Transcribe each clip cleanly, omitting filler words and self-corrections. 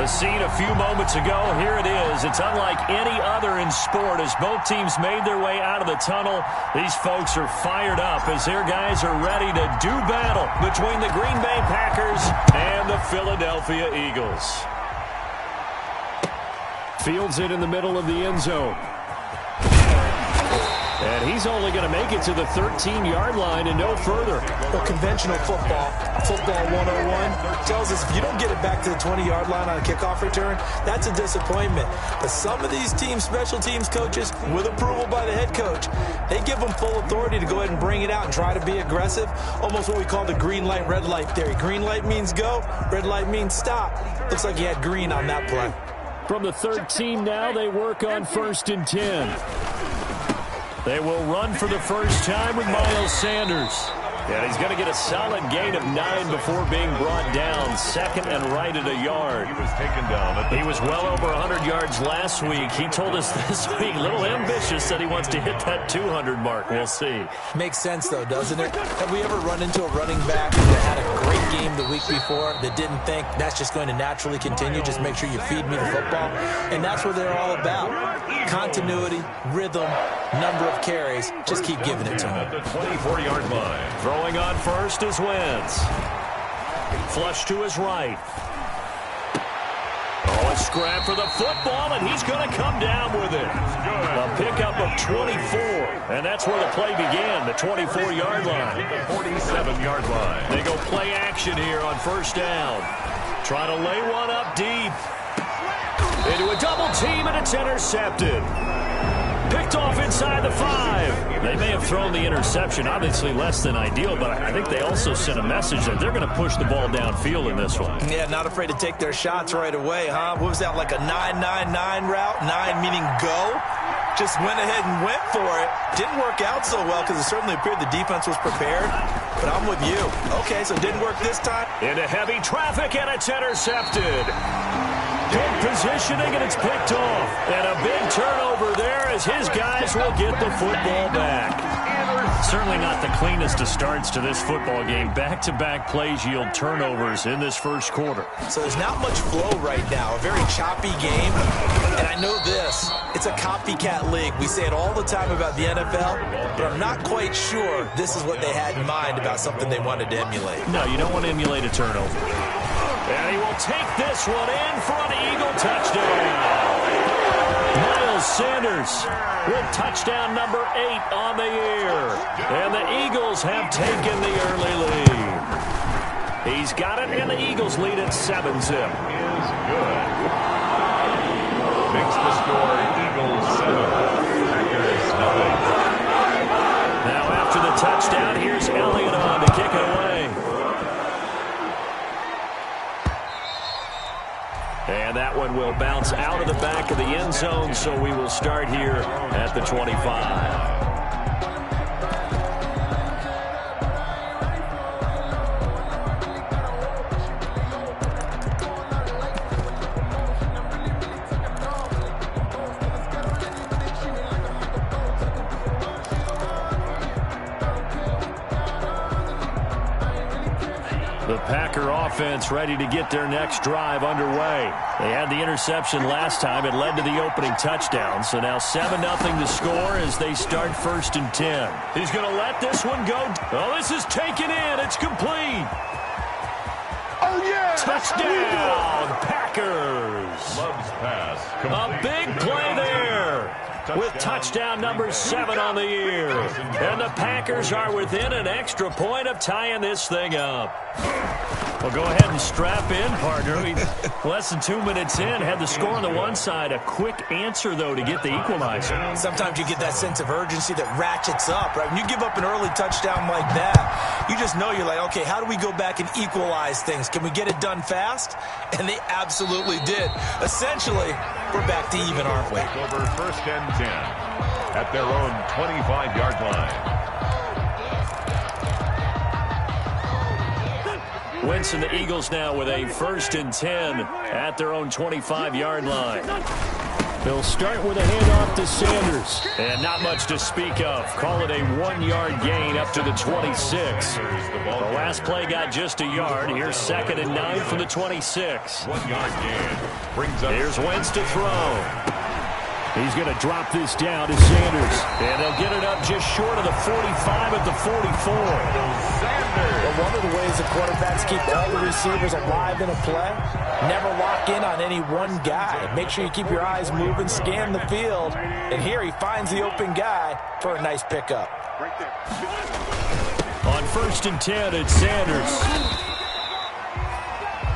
The scene a few moments ago, here it is. It's unlike any other in sport as both teams made their way out of the tunnel. These folks are fired up as their guys are ready to do battle between the Green Bay Packers and the Philadelphia Eagles. Fields it in the middle of the end zone. And he's only going to make it to the 13-yard line and no further. Well, conventional football 101, tells us if you don't get it back to the 20-yard line on a kickoff return, that's a disappointment. But some of these teams, special teams coaches, with approval by the head coach, they give them full authority to go ahead and bring it out and try to be aggressive. Almost what we call the green light, red light theory. Green light means go, red light means stop. Looks like he had green on that play. From the 13 now, they work on 1st and 10. They will run for the first time with Miles Sanders. And he's going to get a solid gain of 9 before being brought down. Second and right at a yard. He was taken down. He was well over 100 yards last week. He told us this week, a little ambitious, that he wants to hit that 200 mark. We'll see. Makes sense, though, doesn't it? Have we ever run into a running back that had a great game the week before that didn't think that's just going to naturally continue? Just make sure you feed me the football. And that's what they're all about. Continuity, rhythm, number of carries. Just keep giving it to him. At the 24-yard line. Throwing on first is Wentz. Flush to his right. Oh, a scrap for the football, and he's going to come down with it. A pickup of 24, and that's where the play began, the 24-yard line. The 47-yard line. They go play action here on first down. Try to lay one up deep. Into a double team, and it's intercepted. Picked off inside the 5. They may have thrown the interception, obviously less than ideal, but I think they also sent a message that they're going to push the ball downfield in this one. Yeah, not afraid to take their shots right away, huh? What was that, like a 9-9-9 route? 9 meaning go? Just went ahead and went for it. Didn't work out so well because it certainly appeared the defense was prepared. But I'm with you. Okay, so it didn't work this time. Into heavy traffic, and it's intercepted. Good positioning, and it's picked off. And a big turnover there as his guys will get the football back. Certainly not the cleanest of starts to this football game. Back-to-back plays yield turnovers in this first quarter. So there's not much flow right now. A very choppy game. And I know this. It's a copycat league. We say it all the time about the NFL, but I'm not quite sure this is what they had in mind about something they wanted to emulate. No, you don't want to emulate a turnover. And he will take this one in for an Eagle touchdown. Miles Sanders with touchdown number 8 on the year. And the Eagles have taken the early lead. He's got it, and the Eagles lead at 7-zip. Is good. Makes the score Eagles 7. Packers nothing. Now after the touchdown, here's Elliott on to kick it away. And that one will bounce out of the back of the end zone, so we will start here at the 25. The Packer offense ready to get their next drive underway. They had the interception last time. It led to the opening touchdown. So now 7-0 to score as they start 1st and 10. He's going to let this one go. Oh, this is taken in. It's complete. Oh, yeah! Touchdown, Packers. Love's pass. A big play there. With touchdown number 7 on the year. And the Packers are within an extra point of tying this thing up. Well, go ahead and strap in, partner. Less than 2 minutes in, had the score on the one side. A quick answer, though, to get the equalizer. Sometimes you get that sense of urgency that ratchets up, right? When you give up an early touchdown like that, you just know you're like, okay, how do we go back and equalize things? Can we get it done fast? And they absolutely did. Essentially, we're back to even, aren't we? Over 1st and 10 at their own 25-yard line. Wentz and the Eagles now with a 1st and 10 at their own 25-yard line. They'll start with a handoff to Sanders. And not much to speak of. Call it a 1-yard gain up to the 26. The last play got just a yard. Here's 2nd and 9 from the 26. 1-yard gain. Brings up. Here's Wentz to throw. He's going to drop this down to Sanders. And they'll get it up just short of the 45 at the 44. Well, one of the ways the quarterbacks keep all the receivers alive in a play, never lock in on any one guy. Make sure you keep your eyes moving, scan the field. And here he finds the open guy for a nice pickup. On 1st and 10, it's Sanders.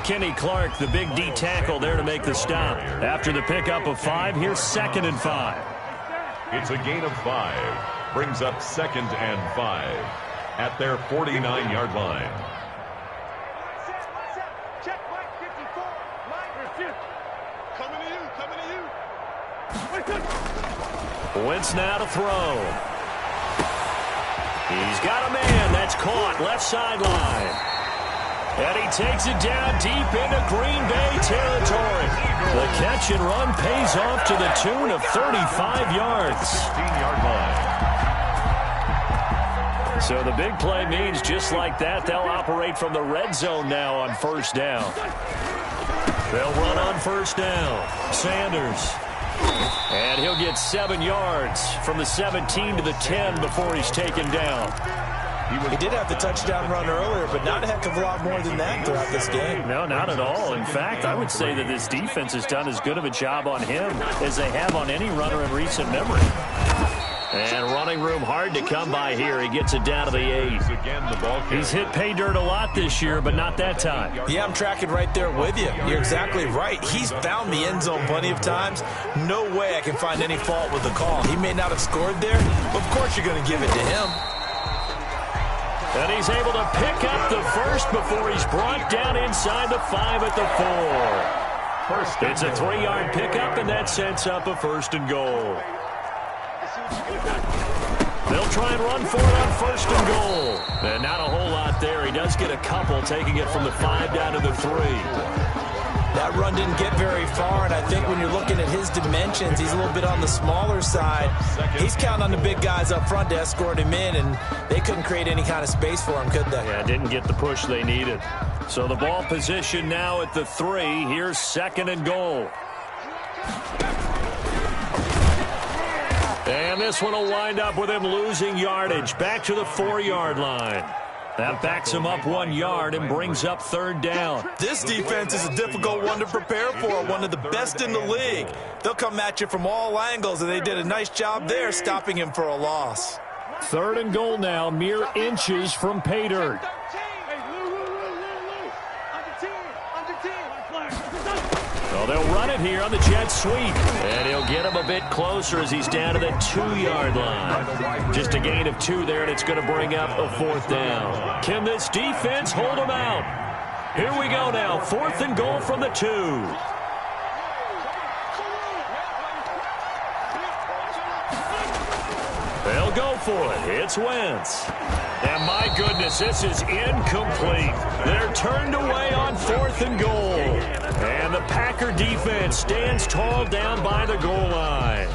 Kenny Clark, the big D tackle there to make the stop. After the pickup of 5, here's 2nd and 5. It's a gain of 5. Brings up 2nd and 5 at their 49-yard line. Check Mike 54. Coming to you. Wentz now to throw. He's got a man. That's caught. Left sideline. And he takes it down deep into Green Bay territory. The catch and run pays off to the tune of 35 yards. 15-yard line. So the big play means just like that, they'll operate from the red zone now on 1st down. They'll run on 1st down. Sanders. And he'll get 7 yards from the 17 to the 10 before he's taken down. He did have the touchdown run earlier, but not a heck of a lot more than that throughout this game. No, not at all. In fact, I would say that this defense has done as good of a job on him as they have on any runner in recent memory. And running room hard to come by here. He gets it down to the 8. He's hit pay dirt a lot this year, but not that time. Yeah, I'm tracking right there with you. You're exactly right. He's found the end zone plenty of times. No way I can find any fault with the call. He may not have scored there, but of course you're going to give it to him. And he's able to pick up the first before he's brought down inside the 5 at the 4. It's a 3-yard pickup, and that sets up a 1st and goal. They'll try and run for it on 1st and goal. And not a whole lot there. He does get a couple, taking it from the 5 down to the 3. That run didn't get very far, and I think when you're looking at his dimensions, he's a little bit on the smaller side. He's counting on the big guys up front to escort him in, and they couldn't create any kind of space for him, could they? Yeah, didn't get the push they needed. So the ball position now at the 3. Here's 2nd and goal. And this one will wind up with him losing yardage. Back to the 4-yard line. That backs him up 1 yard and brings up 3rd down. This defense is a difficult one to prepare for, one of the best in the league. They'll come at you from all angles, and they did a nice job there stopping him for a loss. 3rd and goal now, mere inches from pay dirt. So they'll run it here on the jet sweep. And he'll get him a bit closer as he's down to the 2-yard line. Just a gain of 2 there, and it's going to bring up a 4th down. Can this defense hold him out? Here we go now, 4th and goal from the 2. They'll go for it. It's Wentz. And my goodness, this is incomplete. They're turned away on 4th and goal. And the Packer defense stands tall down by the goal line.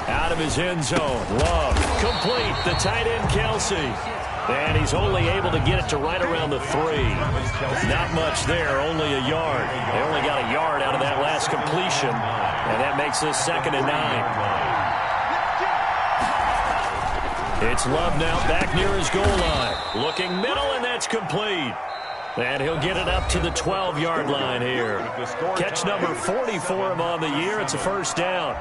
Out of his end zone, Love. Complete, the tight end, Kelsey. And he's only able to get it to right around the 3. Not much there, only a yard. They only got a yard out of that last completion, and that makes this 2nd and 9. It's Love now back near his goal line. Looking middle, and that's complete. And he'll get it up to the 12-yard line here. Catch number 40 for him on the year. It's a 1st down.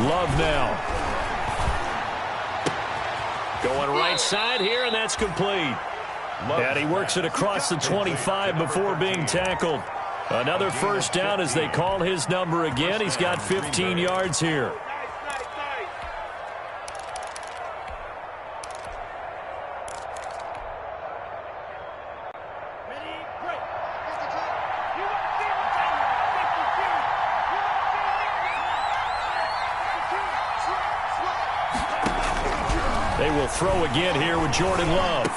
Love now. Going right side here, and that's complete. And he works it across the 25 before being tackled. Another first down as they call his number again. He's got 15 yards here. They will throw again here with Jordan Love.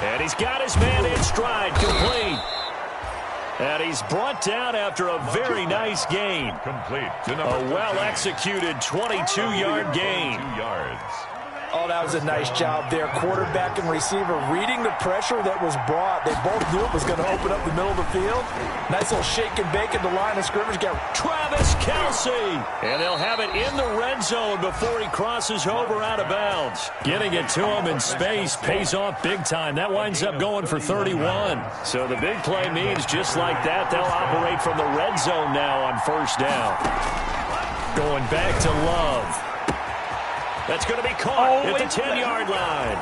And he's got his man in stride, complete. And he's brought down after a very nice gain. Complete. A well-executed 22-yard gain. 2 yards. Oh, that was a nice job there. Quarterback and receiver reading the pressure that was brought. They both knew it was going to open up the middle of the field. Nice little shake and bake at the line of scrimmage. Got Travis Kelce. And they'll have it in the red zone before he crosses over out of bounds. Getting it to him in space pays off big time. That winds up going for 31. So the big play means just like that, they'll operate from the red zone now on first down. Going back to Love. That's going to be caught at the 10-yard line.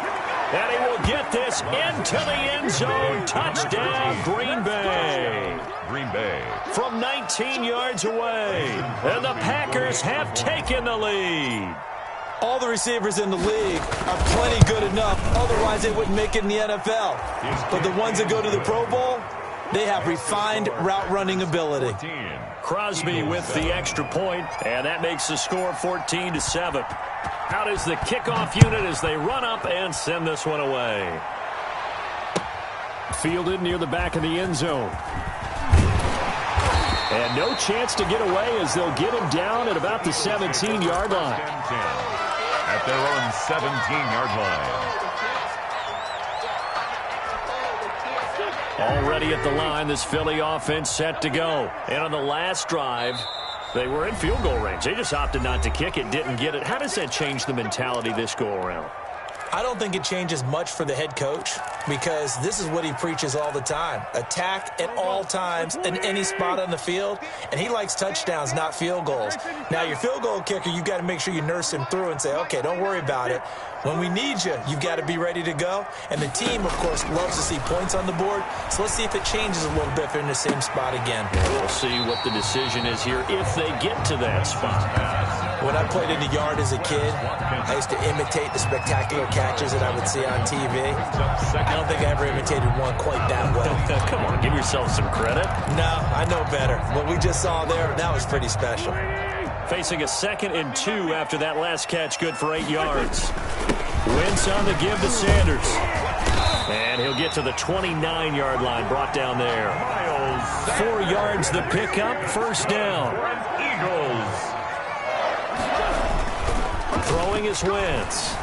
And he will get this into the end zone. Touchdown, Green Bay. Green Bay. From 19 yards away. And the Packers have taken the lead. all the receivers in the league are plenty good enough. Otherwise, they wouldn't make it in the NFL. But the ones that go to the Pro Bowl, they have refined route running ability. Crosby with the extra point, and that makes the score 14-7. Out is the kickoff unit as they run up and send this one away. Fielded near the back of the end zone. And no chance to get away as they'll get him down at about the 17-yard line. At their own 17-yard line. Already at the line, this Philly offense set to go. And on the last drive, they were in field goal range. They just opted not to kick it, didn't get it. How does that change the mentality this go-around? I don't think it changes much for the head coach because this is what he preaches all the time. Attack at all times in any spot on the field, and he likes touchdowns, not field goals. Now, your field goal kicker, you've got to make sure you nurse him through and say, okay, don't worry about it. When we need you, you've got to be ready to go. And the team, of course, loves to see points on the board. So let's see if it changes a little bit if they're in the same spot again. We'll see what the decision is here if they get to that spot. When I played in the yard as a kid, I used to imitate the spectacular catches that I would see on TV. I don't think I ever imitated one quite that well. Come on, give yourself some credit. No, I know better. What we just saw there, that was pretty special. Facing a 2nd and 2 after that last catch, good for 8 yards. Wentz on the give to Sanders. And he'll get to the 29-yard line, brought down there. 4 yards the pickup, first down. Eagles. Throwing is Wentz.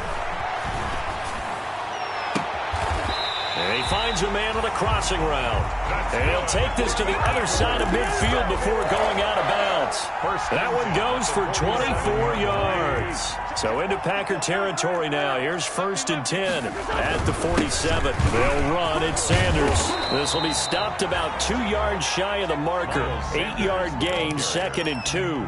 And he finds a man on a crossing route. And he'll take this to the other side of midfield before going out of bounds. That one goes for 24 yards. So into Packer territory now. Here's 1st and 10 at the 47. They'll run at Sanders. This will be stopped about 2 yards shy of the marker. 8-yard gain, 2nd and 2.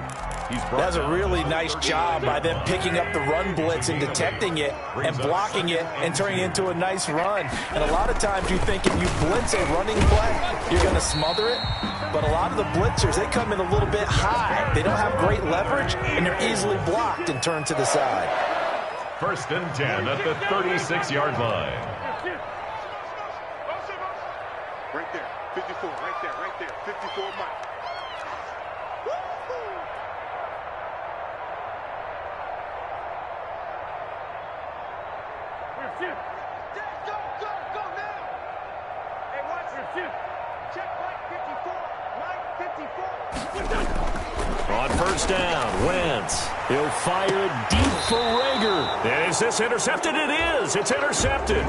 That's a really nice job by them picking up the run blitz and detecting it and blocking it and turning it into a nice run. And a lot of times you think if you blitz a running play, you're going to smother it. But a lot of the blitzers, they come in a little bit high. They don't have great leverage, and they're easily blocked and turned to the side. 1st and 10 at the 36-yard line. Right there, 54, right there, 54 Mike. Go now! Hey, watch your shoot. Check Mike 54. Mike 54. On 1st down, Wentz. He'll fire it deep for Rager. And is this intercepted? It is. It's intercepted.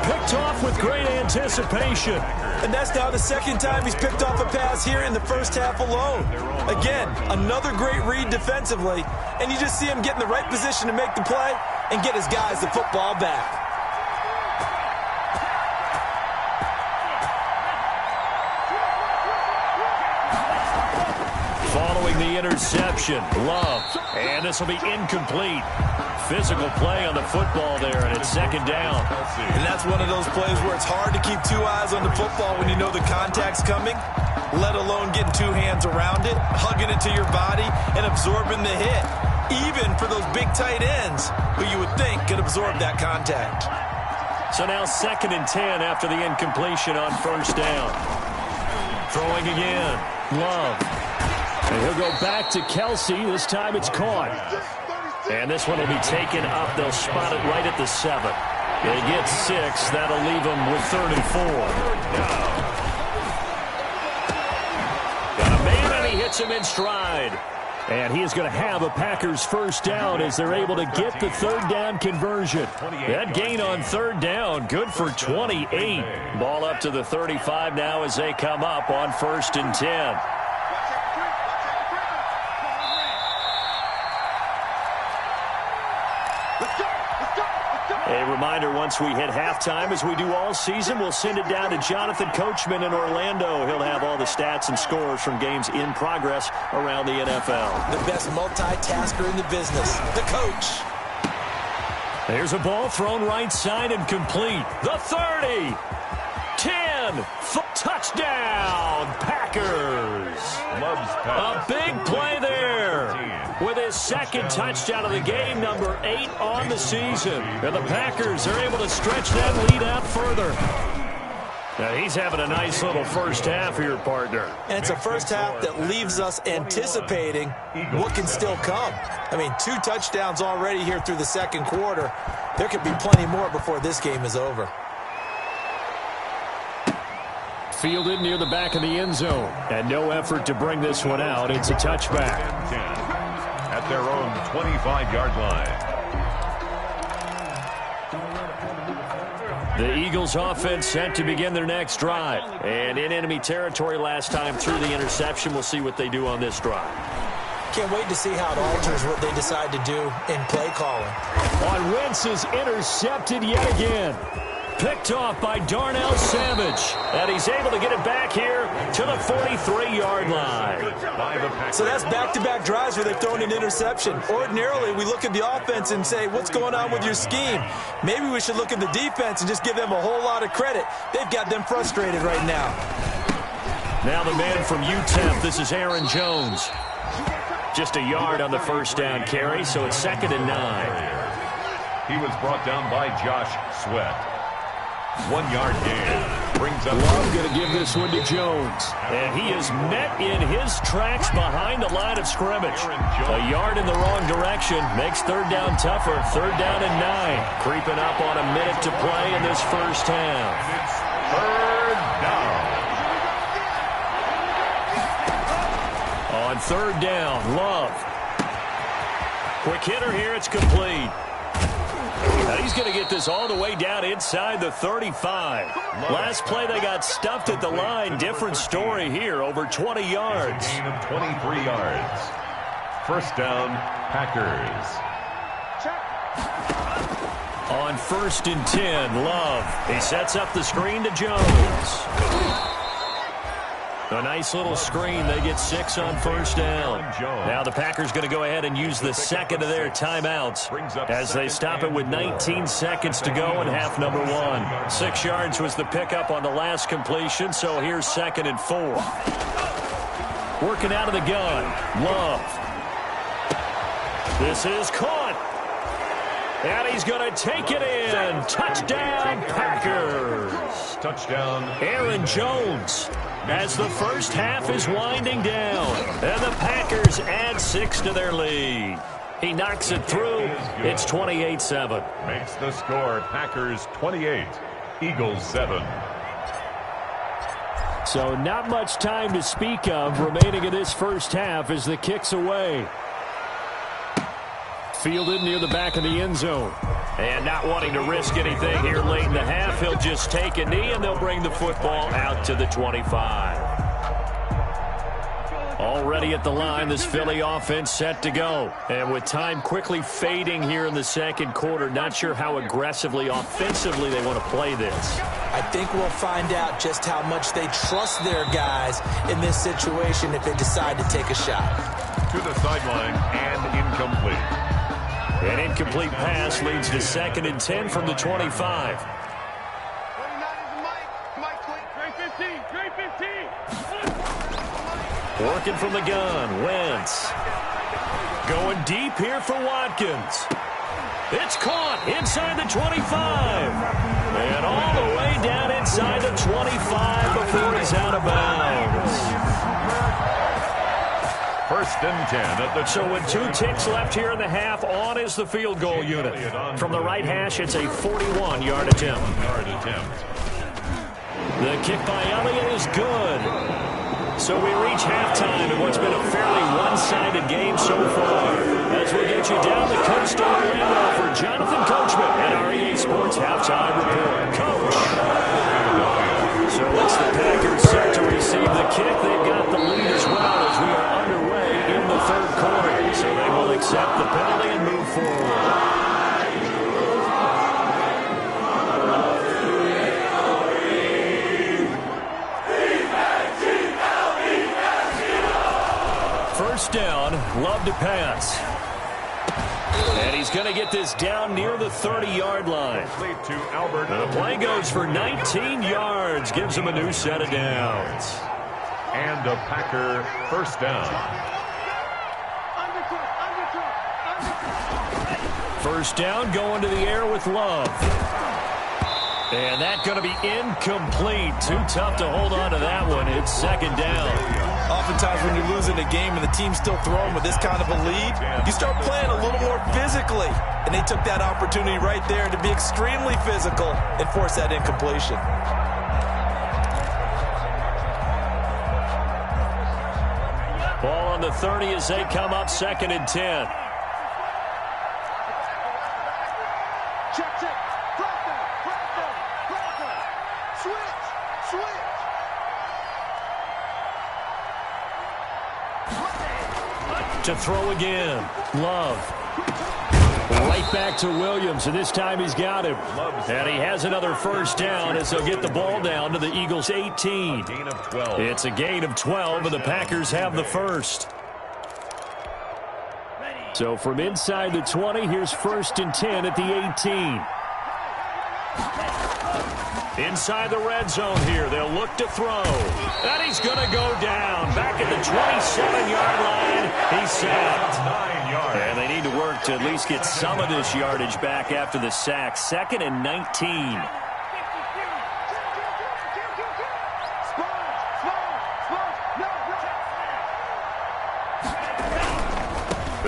Picked off with great anticipation. And that's now the 2nd time he's picked off a pass here in the first half alone. Again, another great read defensively. And you just see him get in the right position to make the play and get his guys the football back. Following the interception, Love. And this will be incomplete. Physical play on the football there, and it's 2nd down. And that's one of those plays where it's hard to keep 2 eyes on the football when you know the contact's coming. let alone getting two hands around it, hugging it to your body, and absorbing the hit. Even for those big tight ends who you would think could absorb that contact. So now 2nd and 10 after the incompletion on 1st down. Throwing again. Love. And he'll go back to Kelsey. This time it's caught. And this one will be taken up. They'll spot it right at the 7. They get 6. That'll leave them with 3rd and 4. Got a man, and he hits him in stride. And he is going to have a Packers 1st down as they're able to get the 3rd down conversion. That gain on 3rd down, good for 28. Ball up to the 35 now as they come up on 1st and 10. A reminder, once we hit halftime, as we do all season, we'll send it down to Jonathan Coachman in Orlando. He'll have all the stats and scores from games in progress around the NFL. The best multitasker in the business, the coach. There's a ball thrown right side and complete. The 30, 10, touchdown, Packers. A big play there with his 2nd touchdown of the game, number 8 on the season. And the Packers are able to stretch that lead out further. Now he's having a nice little 1st half here, partner. And it's a 1st half that leaves us anticipating what can still come. I mean, 2 touchdowns already here through the 2nd quarter. There could be plenty more before this game is over. Fielded near the back of the end zone. And no effort to bring this one out. It's a touchback. At their own 25-yard line. The Eagles offense set to begin their next drive. And in enemy territory last time through the interception. We'll see what they do on this drive. Can't wait to see how it alters what they decide to do in play calling. On Wentz is intercepted yet again. Picked off by Darnell Savage. And he's able to get it back here to the 43-yard line. So that's back-to-back drives where they've thrown an interception. Ordinarily, we look at the offense and say, what's going on with your scheme? Maybe we should look at the defense and just give them a whole lot of credit. They've got them frustrated right now. Now the man from UTEP, this is Aaron Jones. Just a yard on the 1st down carry, so it's 2nd and 9. He was brought down by Josh Sweat. 1-yard gain. Brings up. Love going to give this one to Jones. And he is met in his tracks behind the line of scrimmage. A yard in the wrong direction makes 3rd down tougher. 3rd down and 9. Creeping up on a minute to play in this 1st half. 3rd down. On 3rd down, Love. Quick hitter here, it's complete. Now he's going to get this all the way down inside the 35. Last play they got stuffed at the line. Different story here, over 20 yards. Gain of 23 yards. 1st down, Packers. On 1st and 10, Love. He sets up the screen to Jones. A nice little screen. They get 6 on 1st down. Now the Packers going to go ahead and use the 2nd of their timeouts as they stop it with 19 seconds to go in half number 1. 6 yards was the pickup on the last completion, so here's 2nd and 4. Working out of the gun. Love. This is caught. And he's going to take it in. Touchdown, Packers. Touchdown, Aaron Jones. As the 1st half is winding down. And the Packers add 6 to their lead. He knocks it through. It's 28-7. Makes the score Packers 28, Eagles 7. So not much time to speak of remaining in this 1st half as the kick's away. Fielded near the back of the end zone. And not wanting to risk anything here late in the half, he'll just take a knee and they'll bring the football out to the 25. Already at the line, this Philly offense set to go. And with time quickly fading here in the 2nd quarter, not sure how aggressively, offensively they want to play this. I think we'll find out just how much they trust their guys in this situation if they decide to take a shot. To the sideline and incomplete. An incomplete pass leads to 2nd and 10 from the 25. Working from the gun, Wentz. Going deep here for Watkins. It's caught inside the 25. And all the way down inside the 25 before he's out of bounds. 1st and 10 at the... So with 2 ticks left here in the half, on is the field goal unit. From the right hash, it's a 41-yard attempt. The kick by Elliott is good. So we reach halftime in what's been a fairly one-sided game so far. As we get you down the coast to Orlando for Jonathan Coachman at our EA Sports Halftime Report. Coach! So it's the Packers set to receive the kick. They've got the lead as well as we are underway in the 3rd quarter. So they will accept the penalty and move forward. First down, Love to pass. And he's going to get this down near the 30-yard line. The play goes for 19 yards, gives him a new set of downs. And a Packer first down. First down, going to the air with Love. And that's going to be incomplete. Too tough to hold on to that one. It's 2nd down. Oftentimes when you're losing a game and the team's still throwing with this kind of a lead, you start playing a little more physically. And they took that opportunity right there to be extremely physical and force that incompletion. Ball on the 30 as they come up 2nd and 10. Check. Switch. To throw again. Love. Right back to Williams, and this time he's got him. And he has another first down as they'll get the ball down to the Eagles' 18. It's a gain of 12, and the Packers have the first. So from inside the 20, here's 1st and 10 at the 18. Inside the red zone here, they'll look to throw. And he's going to go down. Back at the 27-yard line, he's sacked. 9 yards. And they need to work to at least get some of this yardage back after the sack. 2nd and 19.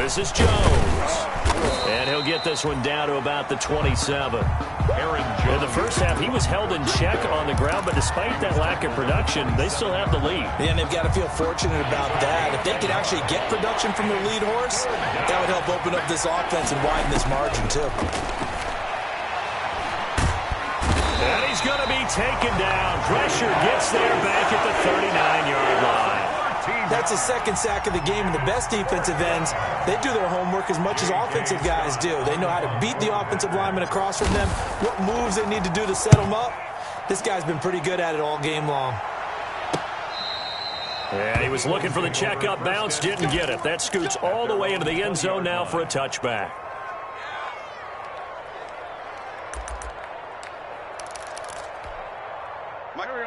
This is Jones. And he'll get this one down to about the 27. In the first half, he was held in check on the ground, but despite that lack of production, they still have the lead. Yeah, and they've got to feel fortunate about that. If they can actually get production from their lead horse, that would help open up this offense and widen this margin, too. And he's going to be taken down. Pressure gets there back at the 39-yard line. That's the 2nd sack of the game, and the best defensive ends, they do their homework as much as offensive guys do. They know how to beat the offensive lineman across from them, what moves they need to do to set them up. This guy's been pretty good at it all game long. And he was looking for the check-up bounce, didn't get it. That scoots all the way into the end zone now for a touchback.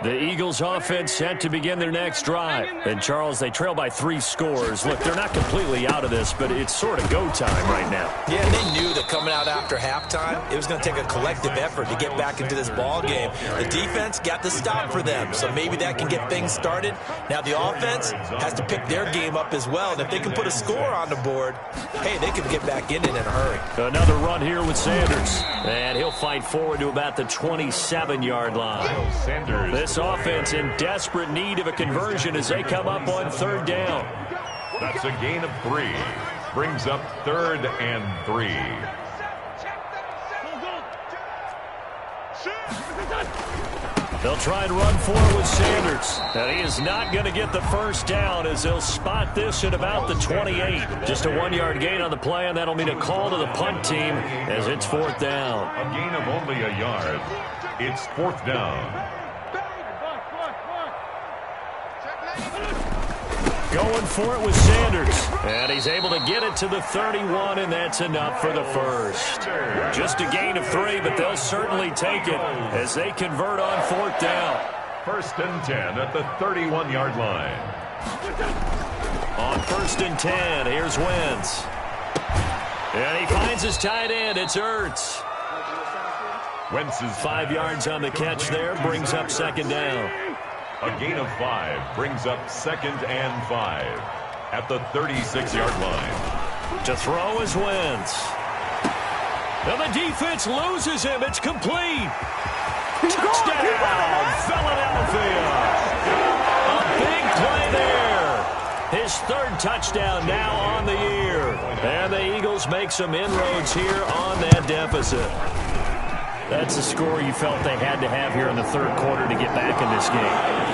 The Eagles offense set to begin their next drive. And, Charles, they trail by 3 scores. Look, they're not completely out of this, but it's sort of go time right now. Yeah, and they knew that coming out after halftime, it was going to take a collective effort to get back into this ball game. The defense got the stop for them, so maybe that can get things started. Now the offense has to pick their game up as well, and if they can put a score on the board, hey, they can get back in it in a hurry. Another run here with Sanders. And he'll fight forward to about the 27-yard line. Sanders. This offense in desperate need of a conversion as they come up on 3rd down. That's a gain of 3. Brings up 3rd and 3. They'll try and run for it with Sanders. And he is not going to get the first down as they'll spot this at about the 28. Just a 1-yard gain on the play, and that'll mean a call to the punt team as it's 4th down. A gain of only a yard. It's 4th down. Going for it with Sanders. And he's able to get it to the 31, and that's enough for the first. Just a gain of 3, but they'll certainly take it as they convert on 4th down. 1st and 10 at the 31-yard line. 1st and 10. Here's Wentz. And he finds his tight end. It's Ertz. Wentz's 5 yards on the catch there. Brings up 2nd down. A gain of 5 brings up 2nd and 5 at the 36-yard line. To throw is Wentz. And the defense loses him. It's complete. Touchdown, Philadelphia. A big play there. His 3rd touchdown now on the year. And the Eagles make some inroads here on that deficit. That's a score you felt they had to have here in the 3rd quarter to get back in this game.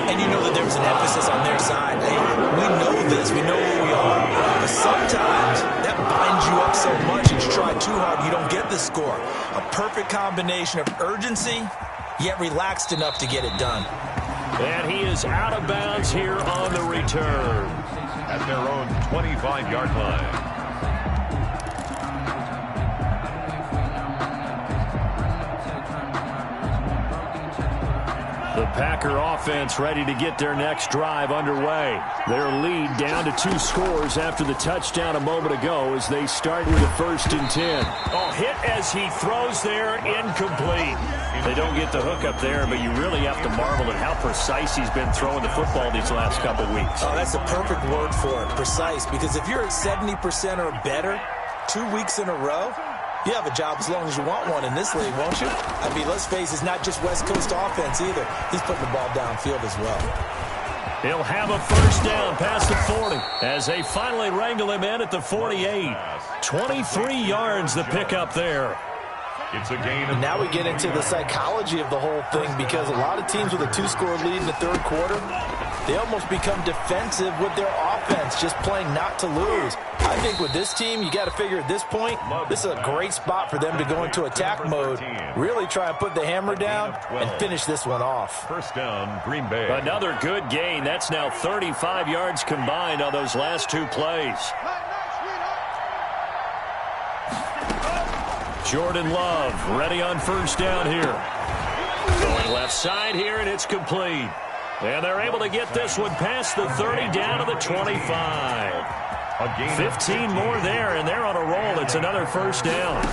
And you know that there was an emphasis on their side. Hey, we know this. We know where we are. But sometimes that binds you up so much and you try too hard, you don't get the score. A perfect combination of urgency, yet relaxed enough to get it done. And he is out of bounds here on the return. At their own 25-yard line. The Packer offense ready to get their next drive underway. Their lead down to 2 scores after the touchdown a moment ago as they start with a 1st and 10. Oh, hit as he throws there, incomplete. They don't get the hook up there, but you really have to marvel at how precise he's been throwing the football these last couple weeks. Oh, that's a perfect word for it, precise, because if you're at 70% or better 2 weeks in a row, you have a job as long as you want one in this league, won't you? I mean, let's face it, it's not just West Coast offense either. He's putting the ball downfield as well. He'll have a 1st down past the 40 as they finally wrangle him in at the 48. 23 yards the pickup there. It's a gain. And now we get into the psychology of the whole thing, because a lot of teams with a 2-score lead in the 3rd quarter, they almost become defensive with their offense, just playing not to lose. I think with this team, you got to figure at this point, this is a great spot for them to go into attack mode, really try and put the hammer down and finish this one off. 1st down, Green Bay. Another good gain. That's now 35 yards combined on those last 2 plays. Jordan Love ready on 1st down here. Going left side here, and it's complete. And they're able to get this one past the 30 down to the 25. 15 more there, and they're on a roll. It's another 1st down.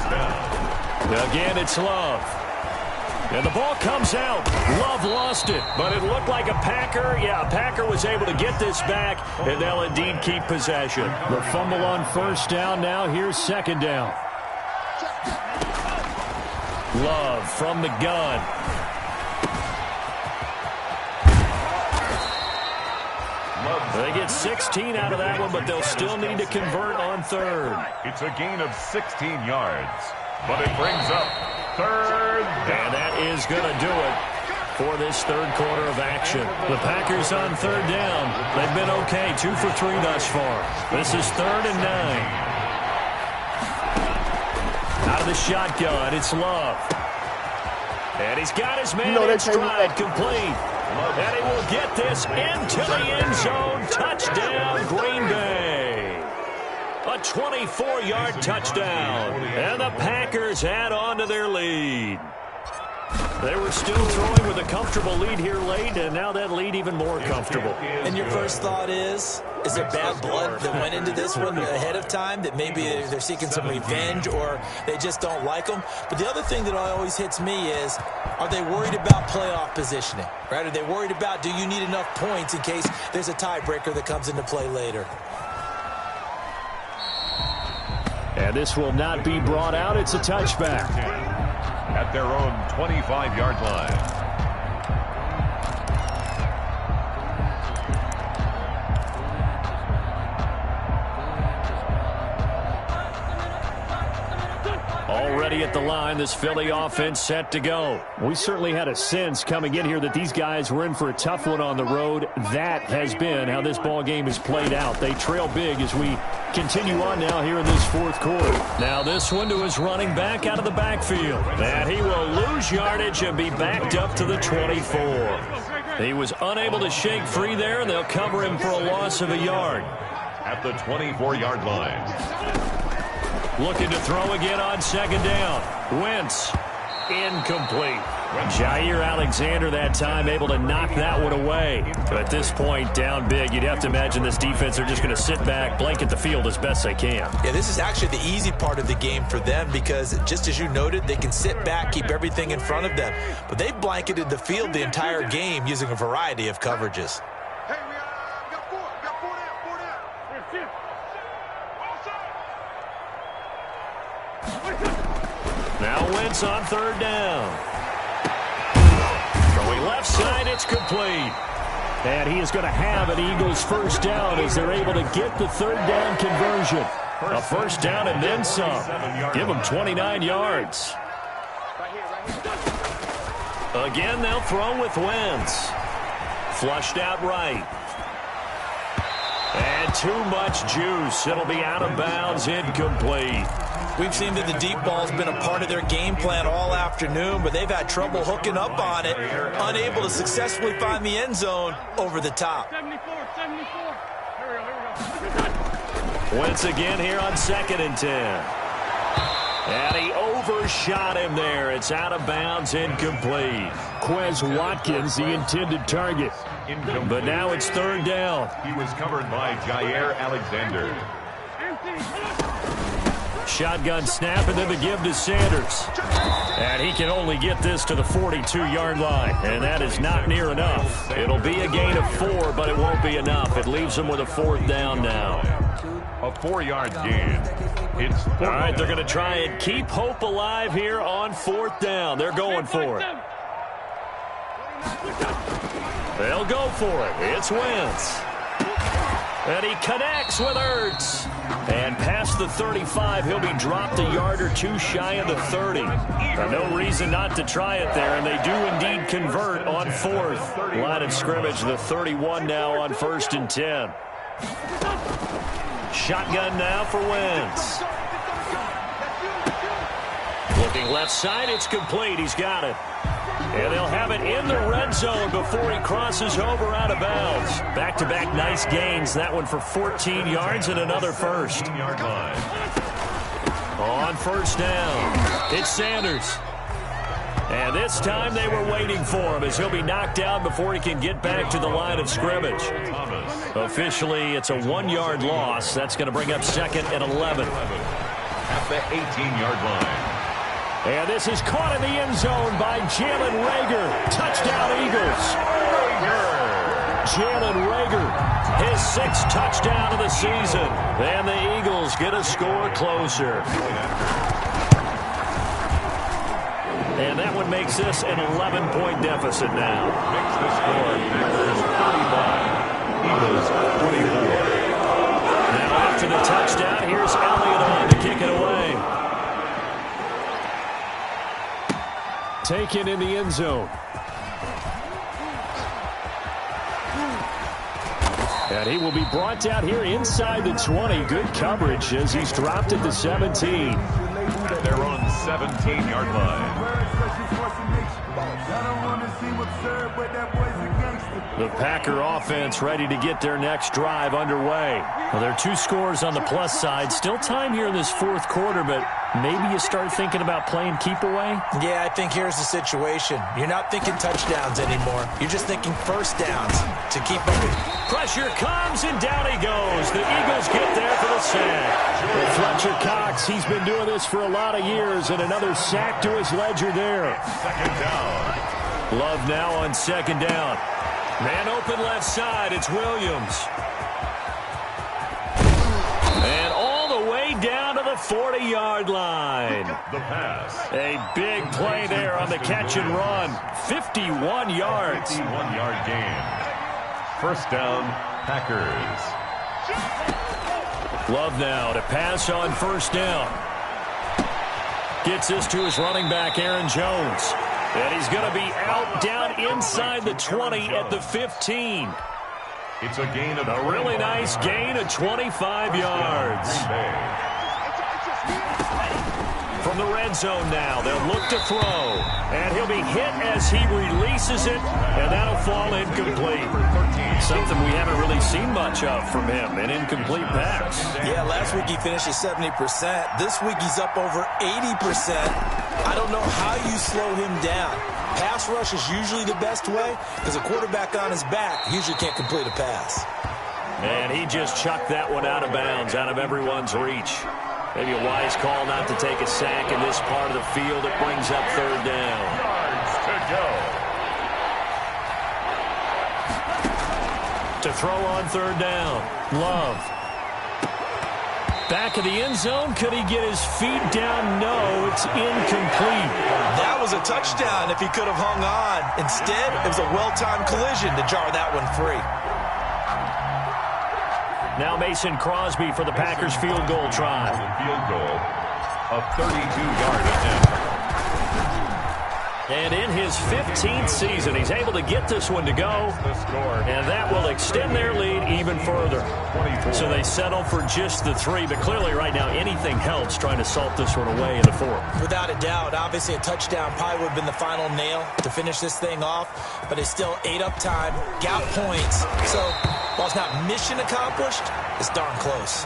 Again, it's Love. And the ball comes out. Love lost it, but it looked like a Packer. Yeah, a Packer was able to get this back, and they'll indeed keep possession. The fumble on 1st down now. Here's 2nd down. Love from the gun. They get 16 out of that one, but they'll still need to convert on 3rd. It's a gain of 16 yards, but it brings up 3rd down. And that is going to do it for this 3rd quarter of action. The Packers on 3rd down. They've been okay, 2 for 3 thus far. This is 3rd and 9. Out of the shotgun, it's Love. And he's got his man in stride, complete. And he will get this into the end zone. Touchdown, Green Bay. A 24-yard touchdown. And the Packers add on to their lead. They were still throwing with a comfortable lead here late, and now that lead even more comfortable. And your first thought is there bad blood that went into this one ahead of time, that maybe they're seeking some revenge or they just don't like them? But the other thing that always hits me is, are they worried about playoff positioning? Right? Are they worried about, do you need enough points in case there's a tiebreaker that comes into play later? And this will not be brought out. It's a touchback. At their own 25-yard line. Already at the line, this Philly offense set to go. We certainly had a sense coming in here that these guys were in for a tough one on the road. That has been how this ball game has played out. They trail big as we continue on now here in this 4th quarter. Now this one to his running back out of the backfield. And he will lose yardage and be backed up to the 24. He was unable to shake free there, and they'll cover him for a loss of a yard. At the 24-yard line. Looking to throw again on 2nd down. Wentz, incomplete. Jair Alexander that time able to knock that one away. At this point, down big, you'd have to imagine this defense are just going to sit back, blanket the field as best they can. Yeah, this is actually the easy part of the game for them because, just as you noted, they can sit back, keep everything in front of them. But they blanketed the field the entire game using a variety of coverages. Hey, we got four. Got four down. Now Wentz on third down. Throwing left side, it's complete. And he is going to have an Eagles first down as they're able to get the third down conversion. A first down and then some. Give them 29 yards. Again, they'll throw with Wentz. Flushed out right. And too much juice. It'll be out of bounds, incomplete. We've seen that the deep ball's been a part of their game plan all afternoon, but they've had trouble hooking up on it, unable to successfully find the end zone over the top. 74. Wentz again here on 2nd and 10. And he overshot him there. It's out of bounds, incomplete. Quez Watkins, the intended target. But now it's third down. He was covered by Jair Alexander. Shotgun snap and then the give to Sanders. And he can only get this to the 42-yard line. And that is not near enough. It'll be a gain of 4, but it won't be enough. It leaves him with a 4th down now. A 4-yard gain. It's all right, they're going to try and keep hope alive here on 4th down. They're going for it. They'll go for it. It's Wentz. And he connects with Ertz. And past the 35, he'll be dropped a yard or two shy of the 30. No reason not to try it there, and they do indeed convert on 4th. Line of scrimmage, the 31 now on 1st and 10. Shotgun now for Wentz. Looking left side, it's complete. He's got it. And they'll have it in the red zone before he crosses over out of bounds. Back-to-back nice gains. That one for 14 yards and another first. On first down, it's Sanders. And this time they were waiting for him as he'll be knocked down before he can get back to the line of scrimmage. Officially, it's a 1-yard loss. That's going to bring up 2nd and 11. At the 18-yard line. And this is caught in the end zone by Jalen Reagor. Touchdown, Eagles. Jalen Reagor, his 6th touchdown of the season. And the Eagles get a score closer. And that one makes this an 11-point deficit now. Makes the score Packers 35, Eagles 24. Now after the touchdown, here's Elliott on to kick it away. Taken in the end zone. And he will be brought down here inside the 20. Good coverage as he's dropped at the 17. At their own 17-yard line. The Packer offense ready to get their next drive underway. Well, there are 2 scores on the plus side. Still time here in this 4th quarter, but maybe you start thinking about playing keep away? Yeah, I think here's the situation. You're not thinking touchdowns anymore. You're just thinking first downs to keep moving. Pressure comes, and down he goes. The Eagles get there for the sack. Well, Fletcher Cox, he's been doing this for a lot of years, and another sack to his ledger there. 2nd down. Love now on 2nd down. Man open left side, it's Williams. And all the way down to the 40-yard line. The pass. A big play there on the catch and run. 51 yards. 51-yard gain. First down, Packers. Love now to pass on first down. Gets this to his running back, Aaron Jones. And he's going to be out down inside the 20 at the 15. It's a gain of a really nice gain of 25 yards. From the red zone now, they'll look to throw. And he'll be hit as he releases it, and that'll fall incomplete. Something we haven't really seen much of from him, an incomplete pass. Yeah, last week he finished at 70%. This week he's up over 80%. I don't know how you slow him down. Pass rush is usually the best way because a quarterback on his back usually can't complete a pass. And he just chucked that one out of bounds, out of everyone's reach. Maybe a wise call not to take a sack in this part of the field. It brings up third down. Yards to go. To throw on third down, Love. Back of the end zone. Could he get his feet down? No, it's incomplete. That was a touchdown if he could have hung on. Instead, it was a well-timed collision to jar that one free. Now Mason Crosby for the Packers field goal try. Field goal, a 32-yard attempt. And in his 15th season, he's able to get this one to go. And that will extend their lead even further. So they settle for just the 3. But clearly right now, anything helps trying to salt this one away in the 4th. Without a doubt, obviously a touchdown probably would have been the final nail to finish this thing off. But it's still ate up time, got points. So while it's not mission accomplished, it's darn close.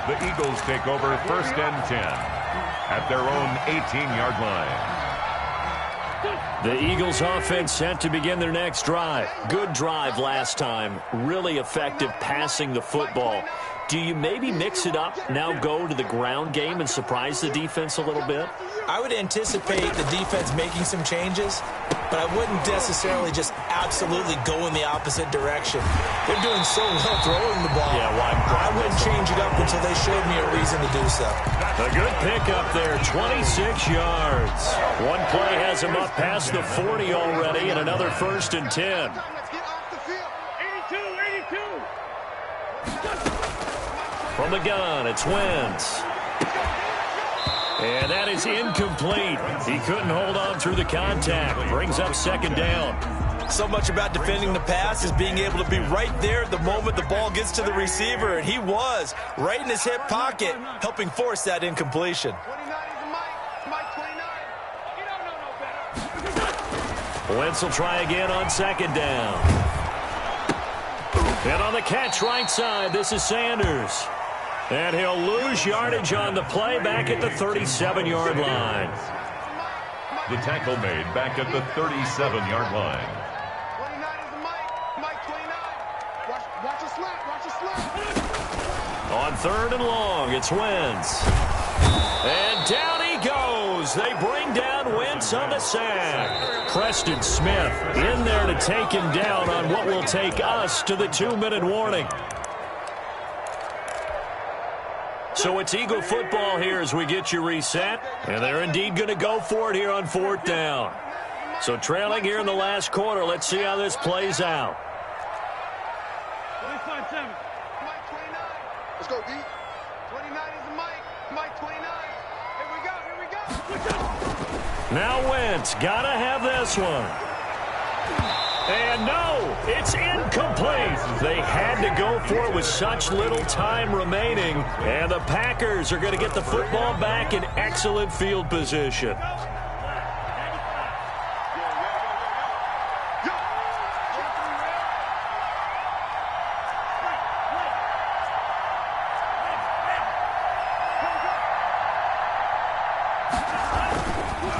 The Eagles take over 1st and 10 at their own 18-yard line. The Eagles offense set to begin their next drive. Good drive last time. Really effective passing the football. Do you maybe mix it up, now go to the ground game and surprise the defense a little bit? I would anticipate the defense making some changes, but I wouldn't necessarily just absolutely go in the opposite direction. They're doing so well throwing the ball. Yeah, I wouldn't change it up until they showed me a reason to do so. A good pickup there, 26 yards. One play has him up past the 40 already, and another 1st and 10. From the gun, it's Wentz. And that is incomplete. He couldn't hold on through the contact. Brings up 2nd down. So much about defending the pass is being able to be right there at the moment the ball gets to the receiver, and he was right in his hip pocket, helping force that incompletion. Wentz will try again on 2nd down. And on the catch right side, this is Sanders. And he'll lose yardage on the play back at the 37-yard line. The tackle made back at the 37-yard line. On 3rd and long, it's Wentz. And down he goes. They bring down Wentz on the sack. Preston Smith in there to take him down on what will take us to the 2-minute warning. So it's Eagle football here as we get you reset. And they're indeed going to go for it here on 4th down. So trailing here in the last quarter. Let's see how this plays out. Let's go, D. 29 is the Mike. Mike 29. Here we go. Now Wentz, gotta have this one. And no, it's incomplete. They had to go for it with such little time remaining. And the Packers are going to get the football back in excellent field position.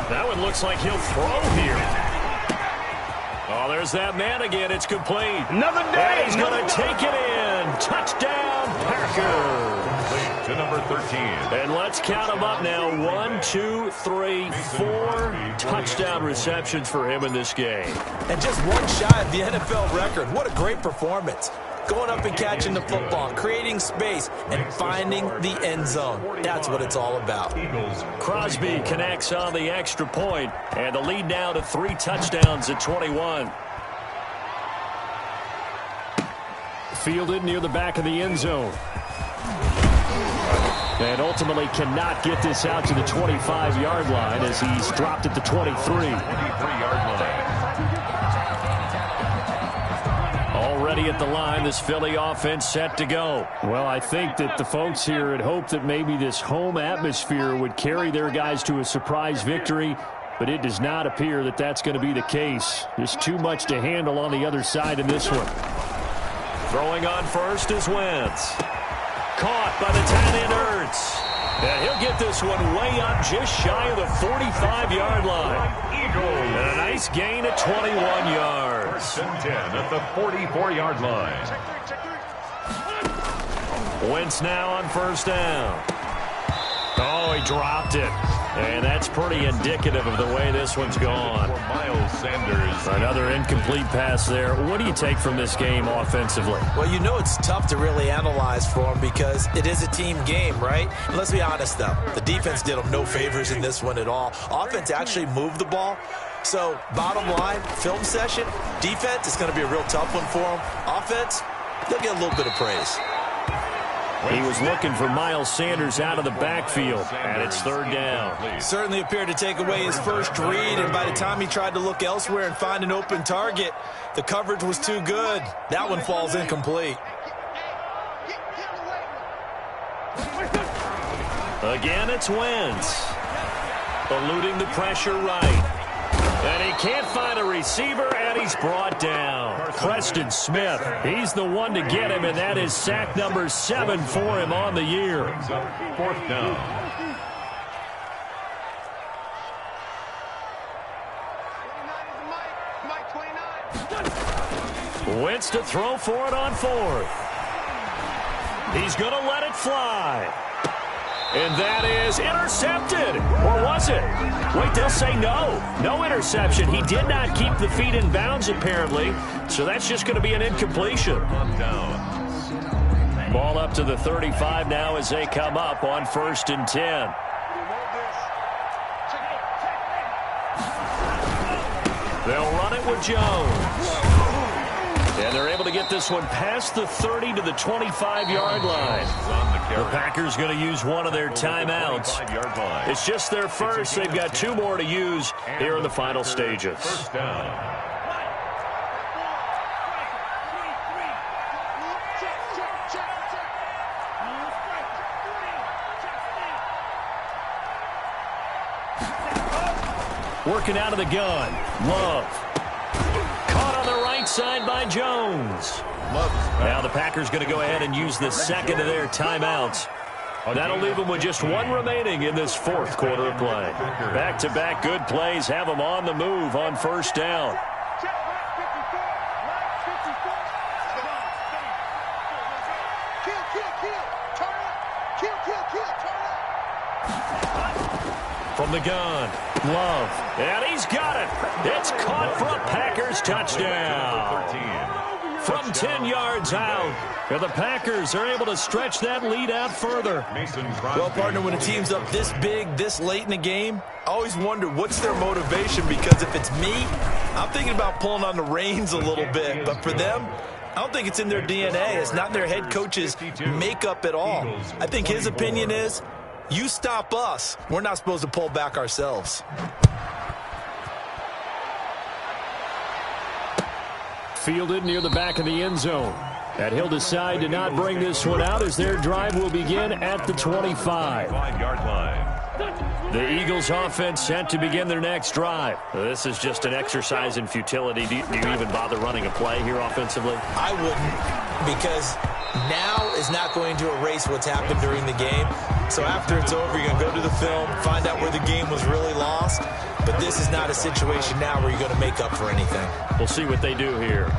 That one looks like he'll throw here. Oh, there's that man again. It's complete. Another day. And he's going to take it in. Touchdown, Packers. To number 13. And let's count them up now. 1, 2, 3, 4 touchdown receptions for him in this game. And just one shy of the NFL record. What a great performance. Going up and catching the football, creating space, and finding the end zone. That's what it's all about. Crosby connects on the extra point, and the lead now to 3 touchdowns at 21. Fielded near the back of the end zone. And ultimately cannot get this out to the 25-yard line as he's dropped at the 23. 23-yard line. Already at the line, this Philly offense set to go. Well, I think that the folks here had hoped that maybe this home atmosphere would carry their guys to a surprise victory, but it does not appear that that's going to be the case. There's too much to handle on the other side in this one. Throwing on first is Wentz. Caught by the tight end Ertz. And he'll get this one way up just shy of the 45-yard line. And a nice gain at 21 yards. 1st and 10 at the 44-yard line. Wentz now on 1st down. Oh, he dropped it. And that's pretty indicative of the way this one's gone. For Miles Sanders. Another incomplete pass there. What do you take from this game offensively? Well, you know it's tough to really analyze for them because it is a team game, right? And let's be honest, though. The defense did them no favors in this one at all. Offense actually moved the ball. So, bottom line, film session, defense is going to be a real tough one for them. Offense, they'll get a little bit of praise. He was looking for Miles Sanders out of the backfield, and it's 3rd down. Certainly appeared to take away his first read, and by the time he tried to look elsewhere and find an open target, the coverage was too good. That one falls incomplete. Again, it's Wentz. Eluding the pressure right. And he can't find a receiver, and he's brought down. Preston Smith, he's the one to get him, and that is sack number 7 for him on the year. 4th down. Wentz to throw for it on 4th. He's going to let it fly. And that is intercepted. Or was it? Wait, they'll say no. No interception. He did not keep the feet in bounds, apparently. So that's just going to be an incompletion. Ball up to the 35 now as they come up on 1st and 10. They'll run it with Jones. And they're able to get this one past the 30 to the 25-yard line. The Packers going to use one of their timeouts. It's just their first. They've got 2 more to use here in the final stages. 1st down. Working out of the gun. Love. Caught on the right side by Jones. Now the Packers going to go ahead and use the second of their timeouts. That'll leave them with just 1 remaining in this 4th quarter of play. Back-to-back good plays have them on the move on 1st down. From the gun, Love, and he's got it. It's caught for a Packers touchdown. From 10 yards out, and the Packers are able to stretch that lead out further. Well, partner, when a team's up this big, this late in the game, I always wonder what's their motivation, because if it's me, I'm thinking about pulling on the reins a little bit. But for them, I don't think it's in their DNA. It's not their head coach's makeup at all. I think his opinion is, you stop us, we're not supposed to pull back ourselves. Fielded near the back of the end zone. And he'll decide to not bring this one out as their drive will begin at the 25. 5-yard line. The Eagles offense set to begin their next drive. This is just an exercise in futility. Do you even bother running a play here offensively? I wouldn't, because now is not going to erase what's happened during the game. So after it's over, you're going to go to the film, find out where the game was really lost. But this is not a situation now where you're going to make up for anything. We'll see what they do here.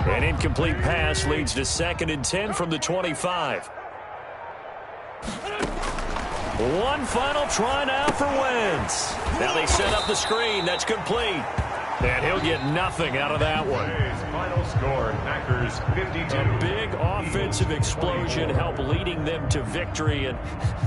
An incomplete pass leads to 2nd and 10 from the 25. One final try now for Wentz. Now they set up the screen. That's complete. And he'll get nothing out of that one. Final score, Packers 52. A big offensive explosion helped leading them to victory. And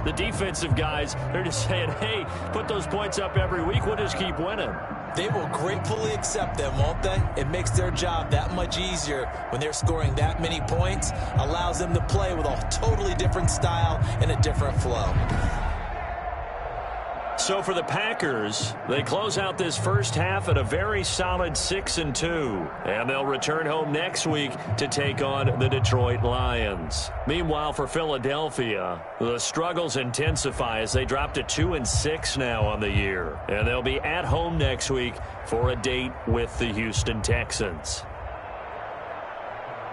the defensive guys, they're just saying, hey, put those points up every week. We'll just keep winning. They will gratefully accept them, won't they? It makes their job that much easier when they're scoring that many points. Allows them to play with a totally different style and a different flow. So for the Packers, they close out this first half at a very solid 6-2. And they'll return home next week to take on the Detroit Lions. Meanwhile, for Philadelphia, the struggles intensify as they drop to 2-6 now on the year. And they'll be at home next week for a date with the Houston Texans.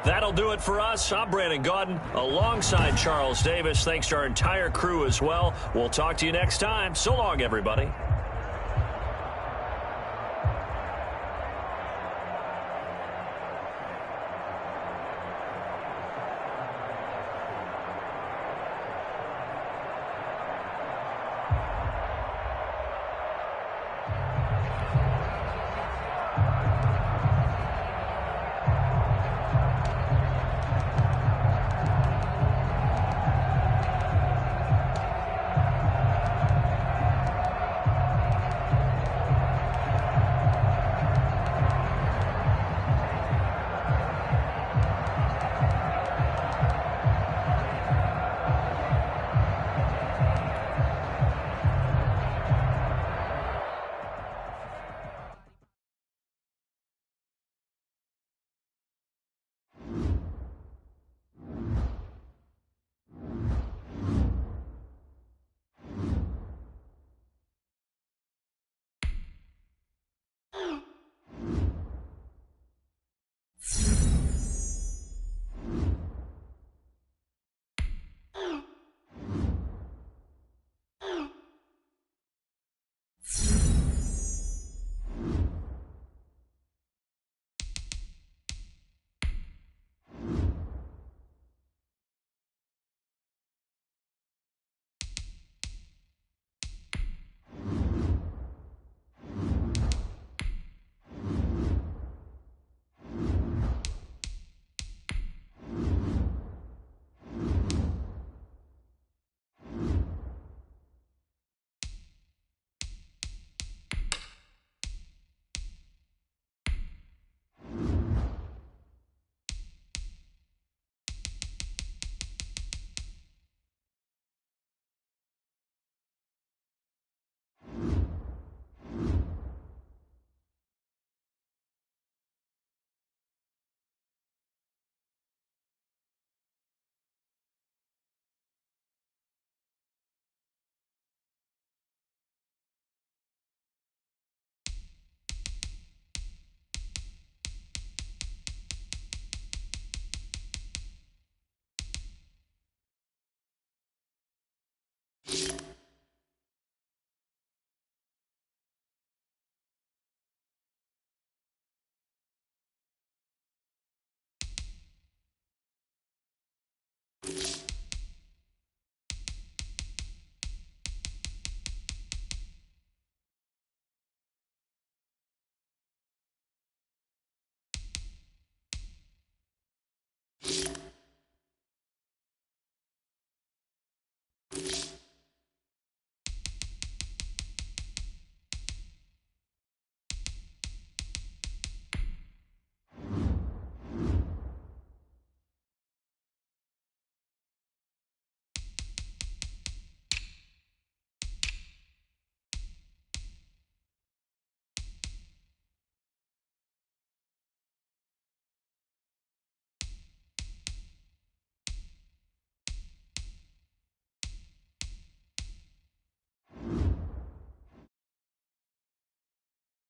That'll do it for us. I'm Brandon Gaudin alongside Charles Davis. Thanks to our entire crew as well. We'll talk to you next time. So long, everybody.